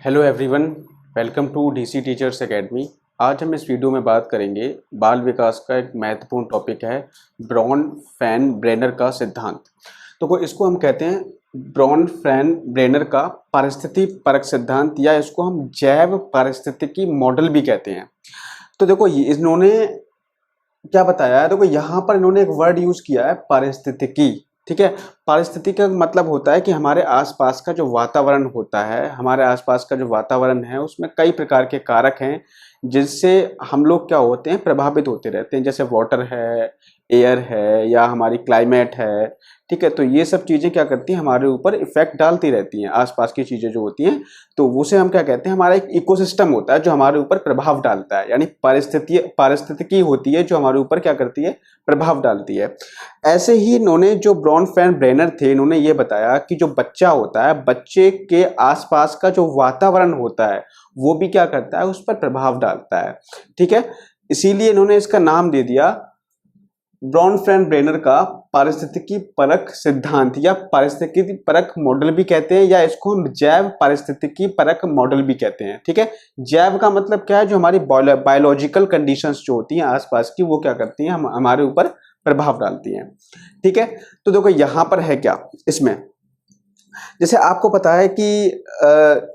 Hello everyone, welcome to DC teachers academy. आज हम इस वीडियो में बात करेंगे बाल विकास का एक महत्वपूर्ण टॉपिक है ब्रॉन फैन ब्रेनर का सिद्धांत। तो इसको हम कहते हैं ब्रॉन फैन ब्रेनर का पारिस्थितिकी परक सिद्धांत, या इसको हम जैव पारिस्थितिकी मॉडल भी कहते हैं। तो देखो इन्होंने क्या बताया है, देखो यहाँ पर इन्होंने एक वर्ड यूज किया है पारिस्थितिकी। ठीक है, पारिस्थितिकी का मतलब होता है कि हमारे आसपास का जो वातावरण होता है, हमारे आसपास का जो वातावरण है उसमें कई प्रकार के कारक हैं जिससे हम लोग क्या होते हैं, प्रभावित होते रहते हैं। जैसे वाटर है, एयर है, या हमारी क्लाइमेट है। ठीक है, तो ये सब चीज़ें क्या करती हैं, हमारे ऊपर इफेक्ट डालती रहती हैं। आसपास की चीज़ें जो होती हैं तो उसे हम क्या कहते हैं, हमारा एक इकोसिस्टम होता है जो हमारे ऊपर प्रभाव डालता है, यानी पारिस्थितिकी होती है जो हमारे ऊपर क्या करती है, प्रभाव डालती है। ऐसे ही इन्होंने जो ब्रॉन फैन ब्रेनर थे, इन्होंने ये बताया कि जो बच्चा होता है, बच्चे के आसपास का जो वातावरण होता है वो भी क्या करता है, उस पर प्रभाव डालता है। ठीक है, इसीलिए इन्होंने इसका नाम दे दिया ब्रॉन फैन ब्रेनर का पारिस्थितिकी परक सिद्धांत, या पारिस्थितिकी परक मॉडल भी कहते हैं, या इसको हम जैव पारिस्थितिकी परक मॉडल भी कहते हैं। ठीक है, जैव का मतलब क्या है, जो हमारी बायोलॉजिकल कंडीशंस जो होती हैं आसपास की, वो क्या करती हैं, हमारे ऊपर प्रभाव डालती हैं। ठीक है, तो देखो यहाँ पर है क्या, इसमें जैसे आपको पता है कि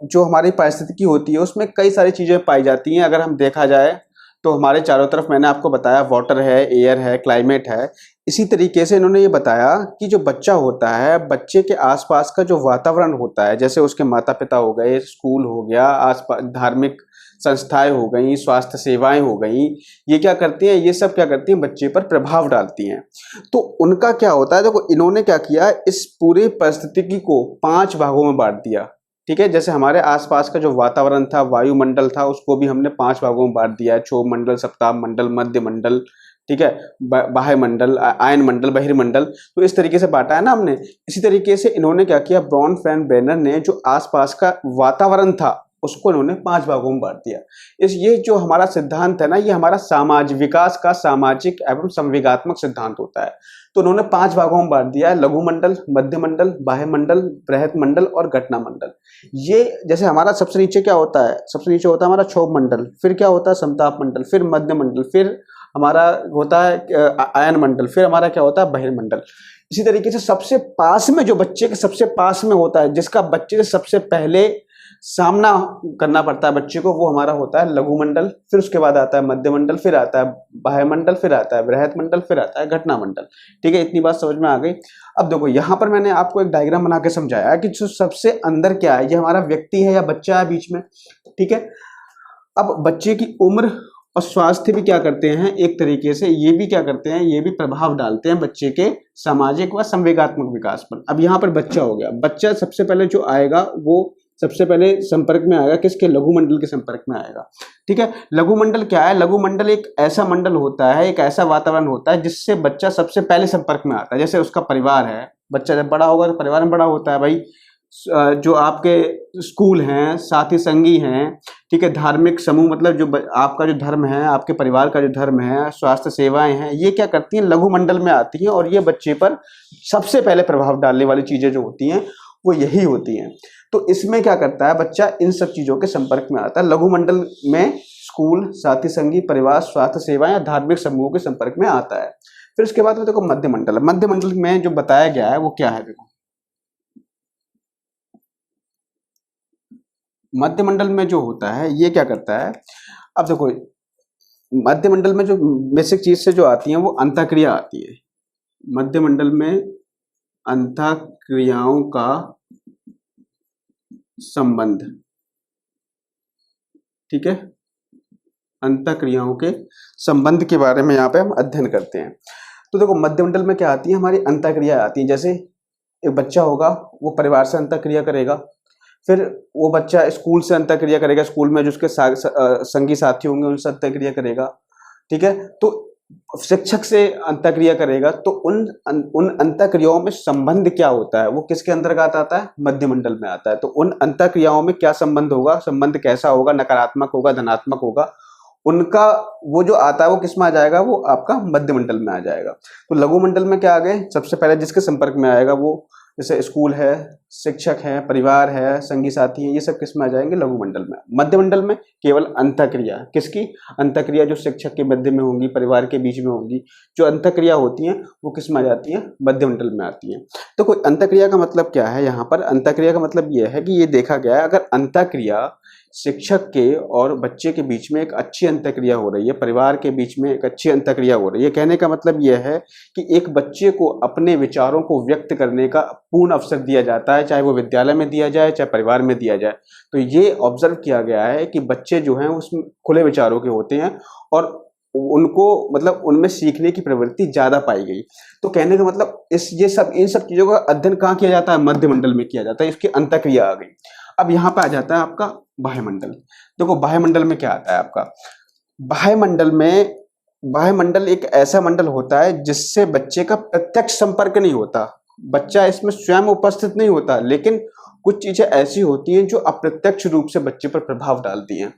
जो हमारी पारिस्थितिकी होती है उसमें कई सारी चीजें पाई जाती हैं। अगर हम देखा जाए तो हमारे चारों तरफ मैंने आपको बताया वाटर है, एयर है, क्लाइमेट है। इसी तरीके से इन्होंने ये बताया कि जो बच्चा होता है, बच्चे के आसपास का जो वातावरण होता है, जैसे उसके माता पिता हो गए, स्कूल हो गया, आसपास धार्मिक संस्थाएं हो गई, स्वास्थ्य सेवाएं हो गई, ये क्या करती हैं, ये सब क्या करती हैं, बच्चे पर प्रभाव डालती हैं। तो उनका क्या होता है, देखो इन्होंने क्या किया, इस पूरे परिस्थितिकी को 5 भागों में बांट दिया। ठीक है, जैसे हमारे आसपास का जो वातावरण था, वायुमंडल था, उसको भी हमने 5 भागों में बांट दिया है। क्षोभ मंडल, सप्ताह मंडल, मध्य मंडल, ठीक है, बाह्य मंडल, आयन मंडल, बहिर्मंडल। तो इस तरीके से बांटा है ना हमने। इसी तरीके से इन्होंने क्या किया, ब्रॉन फैन ब्रेनर ने जो आसपास का वातावरण था उसको इन्होंने 5 भागों में बांट दिया। ये जो हमारा सिद्धांत है ना, ये हमारा समाज विकास का सामाजिक एवं संवेगात्मक सिद्धांत होता है। तो उन्होंने 5 भागों में बांट दिया है, लघु मंडल, मध्य मंडल, बाह्य मंडल, बृहत मंडल और घटना मंडल। ये जैसे हमारा सबसे नीचे क्या होता है, सबसे नीचे होता है हमारा क्षोभ मंडल, फिर क्या होता है समताप मंडल, फिर मध्य मंडल, फिर हमारा होता है आयन मंडल, फिर हमारा क्या होता है बहिर्मंडल। इसी तरीके से सबसे पास में, जो बच्चे के सबसे पास में होता है, जिसका बच्चे से सबसे पहले सामना करना पड़ता है बच्चे को, वो हमारा होता है लघु मंडल, फिर उसके बाद आता है मध्य मंडल, फिर आता है बाह्य मंडल, फिर आता है बृहत मंडल, फिर आता है घटना मंडल। ठीक है, इतनी बात समझ में आ गई। अब देखो यहाँ पर मैंने आपको एक डायग्राम बना के समझाया कि जो सबसे अंदर क्या है, ये हमारा व्यक्ति है या बच्चा है बीच में। ठीक है, अब बच्चे की उम्र और स्वास्थ्य भी क्या करते हैं, एक तरीके से ये भी क्या करते हैं, ये भी प्रभाव डालते हैं बच्चे के सामाजिक व संवेगात्मक विकास पर। अब यहाँ पर बच्चा हो गया, बच्चा सबसे पहले जो आएगा वो सबसे पहले संपर्क में आएगा किसके, लघु मंडल के संपर्क में आएगा। ठीक है, लघु मंडल क्या है, लघु मंडल एक ऐसा मंडल होता है, एक ऐसा वातावरण होता है जिससे बच्चा सबसे पहले संपर्क में आता है। जैसे उसका परिवार है, बच्चा जब बड़ा होगा तो परिवार में बड़ा होता है भाई, जो आपके स्कूल हैं, साथी संगी हैं, ठीक है, धार्मिक समूह, मतलब जो आपका जो धर्म है, आपके परिवार का जो धर्म है, स्वास्थ्य सेवाएं हैं, ये क्या करती हैं, लघु मंडल में आती हैं, और ये बच्चे पर सबसे पहले प्रभाव डालने वाली चीजें जो होती हैं वो यही होती हैं। तो इसमें क्या करता है, बच्चा इन सब चीजों के संपर्क में आता है। लघु मंडल में स्कूल, साथी संगी, परिवार, स्वास्थ्य सेवाएं या धार्मिक समूह के संपर्क में आता है। फिर उसके बाद में देखो मध्य मंडल, मध्य मंडल में जो बताया गया है वो क्या है, देखो मध्य मंडल में जो होता है ये क्या करता है। अब देखो मध्य मंडल में जो बेसिक चीज से जो आती है वो अंतःक्रिया आती है। मध्य मंडल में अंतःक्रियाओं का संबंध, ठीक है, अंतःक्रियाओं के संबंध के बारे में यहाँ पे हम अध्ययन करते हैं। तो देखो मध्य मंडल में क्या आती है, हमारी अंतःक्रिया आती है। जैसे एक बच्चा होगा, वो परिवार से अंतःक्रिया करेगा, फिर वो बच्चा स्कूल से अंतःक्रिया करेगा, स्कूल में जो उसके संगी साथी होंगे उनसे अंतःक्रिया करेगा। ठीक है, तो शिक्षक से अंतःक्रिया करेगा। तो उन अंतःक्रियाओं में संबंध क्या होता है, वो किसके अंतर्गत आता है, मध्य मंडल में आता है। तो उन अंतःक्रियाओं में क्या संबंध होगा, संबंध कैसा होगा, नकारात्मक होगा, धनात्मक होगा, उनका वो जो आता है वो किस में आ जाएगा, वो आपका मध्य मंडल में आ जाएगा। तो लघु मंडल में क्या आ गए, सबसे पहले जिसके संपर्क में आएगा वो, जैसे स्कूल है, शिक्षक है, परिवार है, संगी साथी है, ये सब किस में आ जाएंगे? लघु मंडल में। मध्य मंडल में केवल अंतःक्रिया, किसकी? अंतःक्रिया जो शिक्षक के मध्य में होंगी, परिवार के बीच में होंगी, जो अंतःक्रिया होती हैं वो किस में आ जाती हैं? मध्य मंडल में आती हैं। तो कोई अंतःक्रिया का मतलब क्या है? यहाँ पर अंतःक्रिया का मतलब ये है कि ये देखा गया है अगर अंतःक्रिया शिक्षक के और बच्चे के बीच में एक अच्छी अंतःक्रिया हो रही है, परिवार के बीच में एक अच्छी अंतःक्रिया हो रही है, कहने का मतलब यह है कि एक बच्चे को अपने विचारों को व्यक्त करने का पूर्ण अवसर दिया जाता है, चाहे वो विद्यालय में दिया जाए चाहे परिवार में दिया जाए। तो ये ऑब्जर्व किया गया है कि बच्चे जो हैं उसमें खुले विचारों के होते हैं और उनको मतलब उनमें सीखने की प्रवृत्ति ज्यादा पाई गई। तो कहने का मतलब इन सब चीजों का अध्ययन कहाँ किया जाता है? मध्य मंडल में किया जाता है। इसकी अंतःक्रिया आ गई। अब यहाँ पे आ जाता है आपका बाह्य मंडल। देखो बाह्य मंडल में क्या आता है आपका? बाह्य मंडल एक ऐसा मंडल होता है जिससे बच्चे का प्रत्यक्ष संपर्क नहीं होता, बच्चा इसमें स्वयं उपस्थित नहीं होता, लेकिन कुछ चीजें ऐसी होती हैं जो अप्रत्यक्ष रूप से बच्चे पर प्रभाव डालती हैं।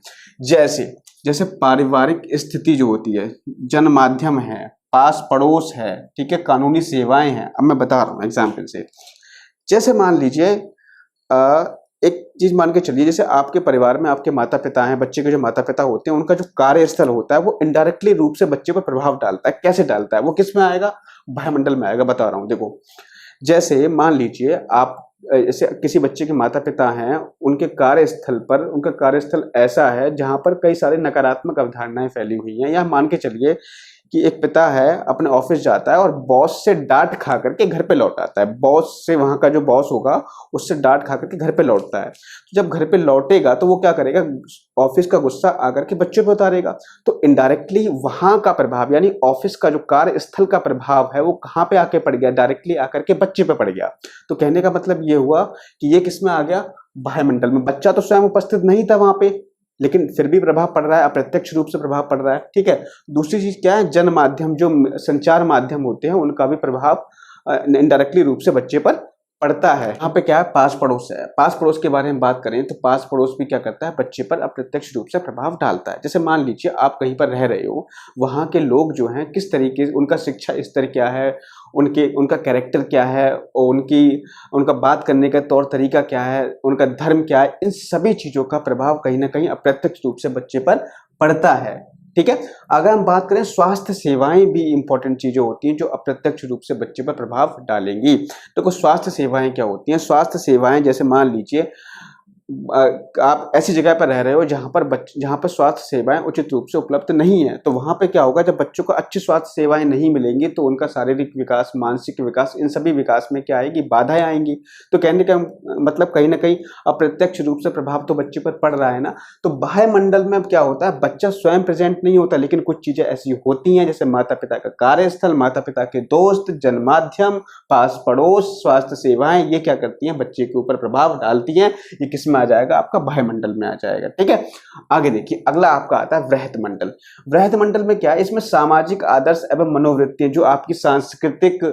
जैसे पारिवारिक स्थिति जो होती है, जन माध्यम है, पास पड़ोस है, ठीक है, कानूनी सेवाएं हैं। अब मैं बता रहा हूँ एग्जाम्पल से। जैसे मान लीजिए एक चीज मान के चलिए, जैसे आपके परिवार में आपके माता पिता हैं, बच्चे के जो माता पिता होते हैं उनका जो कार्यस्थल होता है वो इनडायरेक्टली रूप से बच्चे पर प्रभाव डालता है। कैसे डालता है? वो किस में आएगा? बाह्य मंडल में आएगा। बता रहा हूँ देखो, जैसे मान लीजिए आप जैसे किसी बच्चे के माता पिता हैं, उनके कार्यस्थल पर उनका कार्यस्थल ऐसा है जहां पर कई सारे नकारात्मक अवधारणाएं फैली हुई हैं। या मान के चलिए कि एक पिता है अपने ऑफिस जाता है और बॉस से डांट खा करके घर पे लौट आता है, बॉस से, वहां का जो बॉस होगा उससे डांट खा करके घर पे लौटता है। तो जब घर पे लौटेगा तो वो क्या करेगा? ऑफिस का गुस्सा आकर के बच्चे पे उतारेगा। तो इनडायरेक्टली वहां का प्रभाव यानी ऑफिस का जो कार्यस्थल का प्रभाव है वो कहाँ पे आके पड़ गया? डायरेक्टली आकर के बच्चे पे पड़ गया। तो कहने का मतलब ये हुआ कि ये किसमें आ गया? बाह्य मंडल में। बच्चा तो स्वयं उपस्थित नहीं था वहां पे, लेकिन फिर भी प्रभाव पड़ रहा है, अप्रत्यक्ष रूप से प्रभाव पड़ रहा है। ठीक है। दूसरी चीज क्या है? जन माध्यम, जो संचार माध्यम होते हैं उनका भी प्रभाव इनडायरेक्टली रूप से बच्चे पर पड़ता है। यहाँ पे क्या है? पास पड़ोस है। पास पड़ोस के बारे में बात करें तो पास पड़ोस भी क्या करता है? बच्चे पर अप्रत्यक्ष रूप से प्रभाव डालता है। जैसे मान लीजिए आप कहीं पर रह रहे हो, वहां के लोग जो हैं किस तरीके, उनका शिक्षा स्तर क्या है, उनका कैरेक्टर क्या है, और उनका बात करने का तौर तरीका क्या है, उनका धर्म क्या है, इन सभी चीजों का प्रभाव कहीं ना कहीं अप्रत्यक्ष रूप से बच्चे पर पड़ता है। ठीक है। अगर हम बात करें, स्वास्थ्य सेवाएं भी इंपॉर्टेंट चीजें होती हैं जो अप्रत्यक्ष रूप से बच्चे पर प्रभाव डालेंगी। तो स्वास्थ्य सेवाएं क्या होती हैं? स्वास्थ्य सेवाएं जैसे मान लीजिए आप ऐसी जगह पर रह रहे हो जहां पर स्वास्थ्य सेवाएं उचित रूप से उपलब्ध नहीं है। तो वहां पे क्या होगा? जब बच्चों को अच्छी स्वास्थ्य सेवाएं नहीं मिलेंगी तो उनका शारीरिक विकास, मानसिक विकास, इन सभी विकास में क्या आएगी? बाधाएं आएंगी। तो कहने का मतलब कहीं ना कहीं अप्रत्यक्ष रूप से प्रभाव तो बच्चे पर पड़ रहा है ना। तो बाह्य मंडल में क्या होता है? बच्चा स्वयं प्रेजेंट नहीं होता, लेकिन कुछ चीजें ऐसी होती हैं जैसे माता पिता का कार्यस्थल, माता पिता के दोस्त, जनमाध्यम, पास पड़ोस, स्वास्थ्य सेवाएं, ये क्या करती हैं? बच्चे के ऊपर प्रभाव डालती हैं। ये किसमें आ जाएगा? आपका बाह्य मंडल में आ जाएगा। ठीक है। आगे देखिए, अगला आपका आता है वृहत मंडल। वृहत मंडल में क्या है? इसमें सामाजिक आदर्श एवं मनोवृत्तियां, जो आपकी सांस्कृतिक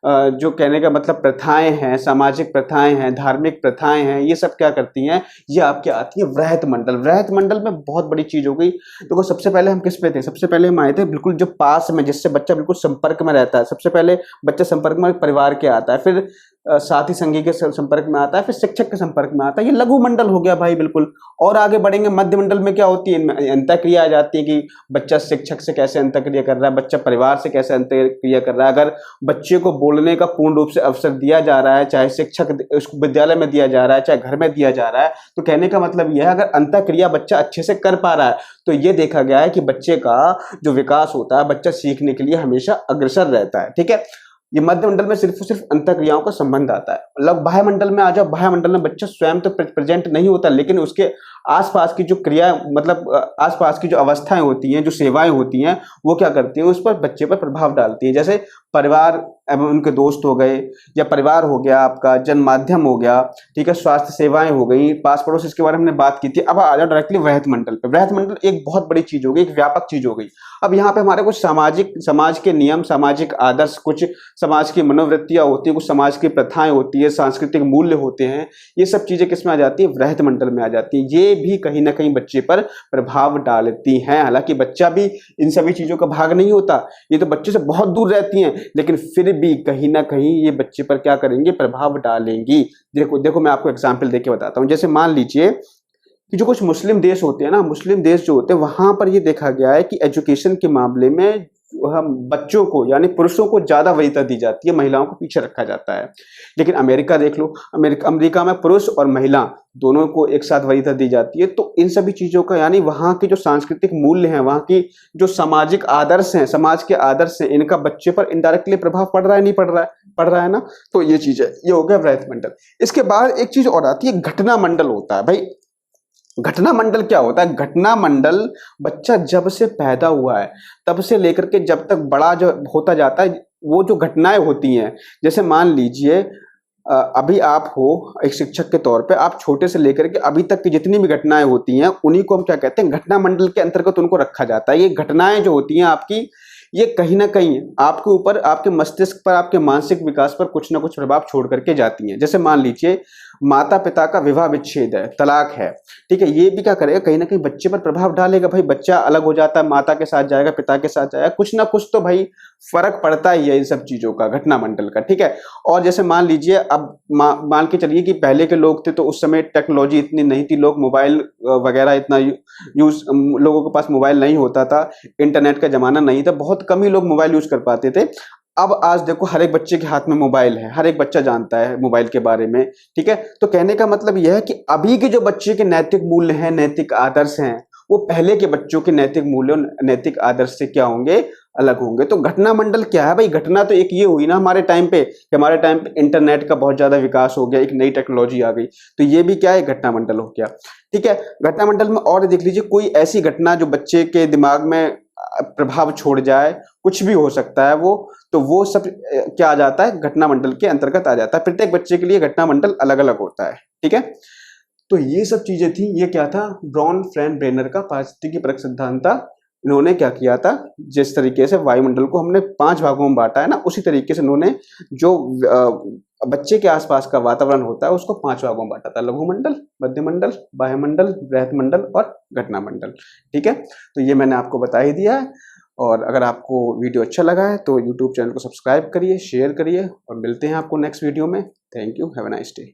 जो कहने का मतलब प्रथाएं हैं, सामाजिक प्रथाएं हैं, धार्मिक प्रथाएं हैं, ये सब क्या करती हैं? ये आपकी आती है वृहत मंडल। वृहत मंडल में बहुत बड़ी चीज हो गई। देखो सबसे पहले हम किस पे थे? सबसे पहले हम आए थे बिल्कुल जो पास में, जिससे बच्चा बिल्कुल संपर्क में रहता है। सबसे पहले बच्चा संपर्क में परिवार के आता है, फिर साथी संगी के संपर्क में आता है, फिर शिक्षक के संपर्क में आता है। ये लघु मंडल हो गया भाई, बिल्कुल। और आगे बढ़ेंगे, मध्य मंडल में क्या होती है? अंतःक्रिया आ जाती है कि बच्चा शिक्षक से कैसे अंतःक्रिया कर रहा है, बच्चा परिवार से कैसे अंतःक्रिया कर रहा है। अगर बच्चे को बोलने का पूर्ण रूप से अवसर दिया जा रहा है, चाहे शिक्षक विद्यालय में दिया जा रहा है, चाहे घर में दिया जा रहा है, तो कहने का मतलब यह है अगर अंतःक्रिया बच्चा अच्छे से कर पा रहा है तो ये देखा गया है कि बच्चे का जो विकास होता है, बच्चा सीखने के लिए हमेशा अग्रसर रहता है। ठीक है। ये मध्य मंडल में सिर्फ और सिर्फ अंतःक्रियाओं का संबंध आता है। मतलब बाह्य मंडल में आ जाओ, बाह्य मंडल में बच्चा स्वयं तो प्रेजेंट नहीं होता, लेकिन उसके आसपास की जो क्रिया, मतलब आसपास की जो अवस्थाएं होती हैं, जो सेवाएं होती हैं, वो क्या करती हैं? उस पर बच्चे पर प्रभाव डालती है। जैसे परिवार एवं उनके दोस्त हो गए, या परिवार हो गया आपका, जन माध्यम हो गया, ठीक है, स्वास्थ्य सेवाएं हो गई, पास पड़ोस, इसके बारे में हमने बात की थी। अब आ जाओ डायरेक्टली वृहत मंडल पे। वृहत मंडल एक बहुत बड़ी चीज हो गई, एक व्यापक चीज हो गई। अब यहाँ पे हमारे कुछ समाज के नियम, सामाजिक आदर्श, कुछ समाज की मनोवृत्तियां होती है, कुछ समाज की प्रथाएं होती है, सांस्कृतिक मूल्य होते हैं, ये सब चीजें किस में आ जाती है? वृहत मंडल में आ जाती है। ये ये भी कहीं ना कहीं बच्चे पर प्रभाव डालती हैं। हालांकि बच्चा भी इन सभी चीजों का भाग नहीं होता, ये तो बच्चे से बहुत दूर रहती हैं, लेकिन फिर भी कहीं ना कहीं ये बच्चे पर क्या करेंगे, प्रभाव डालेंगी। देखो देखो मैं आपको एग्जाम्पल देके बताता हूँ। जैसे मान लीजिए कि जो कुछ मुस्लिम देश होते हैं ना, मुस्लिम देश जो होते हैं वहां पर ये देखा गया है कि एजुकेशन के मामले में हम बच्चों को यानी पुरुषों को ज्यादा वरीयता दी जाती है, महिलाओं को पीछे रखा जाता है। लेकिन अमेरिका देख लो, अमेरिका में पुरुष और महिला दोनों को एक साथ वरीयता दी जाती है। तो इन सभी चीजों का यानी वहां के जो सांस्कृतिक मूल्य हैं, वहां की जो सामाजिक आदर्श हैं, समाज के आदर्श हैं, इनका बच्चे पर इनडायरेक्टली प्रभाव पड़ रहा है, नहीं पड़ रहा है? पड़ रहा है ना। तो ये चीज है, ये हो गया वृहत मंडल। इसके बाद एक चीज और आती है, घटना मंडल होता है। भाई घटना मंडल क्या होता है? घटना मंडल बच्चा जब से पैदा हुआ है तब से लेकर के जब तक बड़ा जो होता जाता है, वो जो घटनाएं होती हैं, जैसे मान लीजिए अभी आप हो एक शिक्षक के तौर पे, आप छोटे से लेकर के अभी तक की जितनी भी घटनाएं होती हैं उन्हीं को हम क्या कहते हैं, घटना मंडल के अंतर्गत उनको रखा जाता है। ये घटनाएं जो होती हैं आपकी, ये कहीं ना कहीं आपके ऊपर, आपके मस्तिष्क पर, आपके मानसिक विकास पर कुछ ना कुछ प्रभाव छोड़ करके जाती हैं। जैसे मान लीजिए माता पिता का विवाह विच्छेद है, तलाक है, ठीक है, ये भी क्या करेगा, कहीं ना कहीं बच्चे पर प्रभाव डालेगा। भाई बच्चा अलग हो जाता है, माता के साथ जाएगा, पिता के साथ जाएगा, कुछ ना कुछ तो भाई फर्क पड़ता ही है इन सब चीजों का, घटना मंडल का, ठीक है। और जैसे मान लीजिए अब मान के चलिए कि पहले के लोग थे तो उस समय टेक्नोलॉजी इतनी नहीं थी, लोग मोबाइल वगैरह इतना यूज, लोगों के पास मोबाइल नहीं होता था, इंटरनेट का जमाना नहीं था, बहुत कम ही लोग मोबाइल यूज कर पाते थे। अब आज देखो हर एक बच्चे के हाथ में मोबाइल है, हर एक बच्चा जानता है मोबाइल के बारे में, ठीक है। तो कहने का मतलब यह है कि अभी के जो बच्चे के नैतिक मूल्य हैं, नैतिक आदर्श हैं, वो पहले के बच्चों के नैतिक मूल्यों, नैतिक आदर्श से क्या होंगे, अलग होंगे। तो घटना मंडल क्या है भाई? घटना तो एक ये हुई ना हमारे टाइम पे, कि हमारे टाइम पे इंटरनेट का बहुत ज्यादा विकास हो गया, एक नई टेक्नोलॉजी आ गई, तो ये भी क्या है, घटना मंडल हो गया, ठीक है। घटना मंडल में और देख लीजिए कोई ऐसी घटना जो बच्चे के दिमाग में प्रभाव छोड़ जाए, कुछ भी हो सकता है वो, तो वो सब क्या आ जाता है, घटना मंडल के अंतर्गत आ जाता है। प्रत्येक बच्चे के लिए घटना मंडल अलग अलग होता है, ठीक है। तो ये सब चीजें थी। ये क्या था, ब्रॉन फ्रैन ब्रेनर का पारिस्थितिकी परक सिद्धांत था। इन्होंने क्या किया था, जिस तरीके से वायुमंडल को हमने 5 भागों में बांटा है ना, उसी तरीके से इन्होंने जो बच्चे के आसपास का वातावरण होता है उसको 5 भागों में बांटा था, लघुमंडल, मध्यमंडल, बाह्यमंडल, बृहत मंडल और घटना मंडल, ठीक है। तो ये मैंने आपको बता ही दिया है। और अगर आपको वीडियो अच्छा लगा है तो यूट्यूब चैनल को सब्सक्राइब करिए, शेयर करिए, और मिलते हैं आपको नेक्स्ट वीडियो में। Thank you, have a nice day.